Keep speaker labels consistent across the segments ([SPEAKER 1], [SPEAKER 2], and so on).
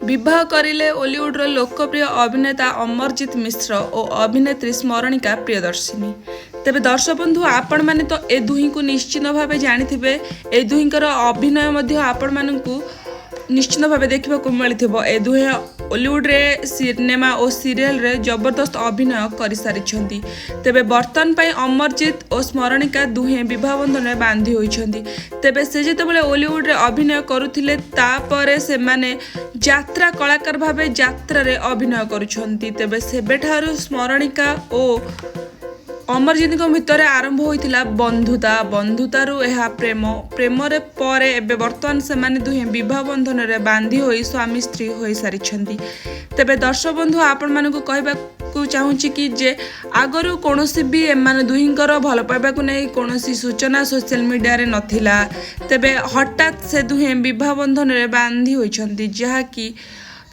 [SPEAKER 1] विवाह करिले ओलीवुड्र लोकप्रिय अभिनेता अमरजीत मिश्र और अभिनेत्री स्मरणिका प्रियदर्शिनी। तेबे दर्शक बंधु आपण माने तो ए दुही को निश्चित भाव जानी ए दुहींकर अभिनय मध्य आपण मानू निश्चित भाव देखा मिलता। ए दुहे ओलीवुड रे सिनेमा और सीरियल रे जबरदस्त अभिनय कर सारी। तेबे बर्तमान पर अमरजीत और स्मरणिका दुहे विवाह बंधन में बांधी होइछंती। तेबे से जेतेबेले ओलीवुड रे अभिनय करुथिले तापरे से माने यात्रा कलाकार भावे यात्रा रे अभिनय करुछंती। तेबे सेबेठारु स्मरणिका और अमरजीत भितर आरंभ होइथिला बंधुता, बंधुतारू यह प्रेम, प्रेम रे परे एबे वर्तमान से माने दुहे विवाह बंधन रे बांधी होई स्वामी स्त्री होई सारिछंती। तेबे दर्शक बंधु आपण मानकु कहबा को चाहूँगी कि जे आगरू कौनसी भी एमाने दुहींकर भल पाइबा को नहीं कौनसी सूचना सोशल मीडिया रे नथिला। तेबे हठात से दुहे विवाह बंधन रे बांधी होइछंती जहाँकि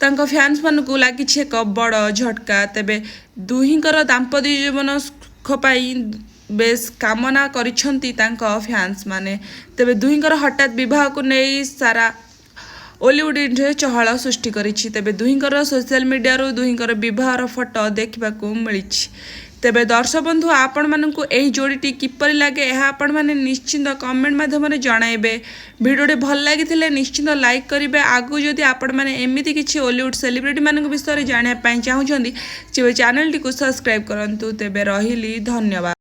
[SPEAKER 1] तांको फैंस मानकु लागिछि एक बड़ झटका। तेबे दुहींकर दाम्पत्य जीवन पाई बेस कामना करिछंती तांको फैंस माने। तेबे दुहींकर हठात विवाह को नहीं सारा ओलीवुड रे चहल सृष्टि करिछि। तेबे दुहींकर सोशल मीडिया रो दुहींकर विवाहर फोटो देखा मिली। तेबे दर्शक बंधु आपण मानकु एही जोड़ीटी किपरि लागे यह आपण माने निश्चित कमेंट माध्यम जणाइबे। भिडियोटी भल लागिथिले निश्चित लाइक करिवे। आगु जदि आपण माने एमिति किछि ओलीवुड सेलिब्रिटी मानक विषय जानिया पई चाहुछंती तेबे चैनल टी को सब्सक्राइब करंतु। तेबे रहिली धन्यवाद।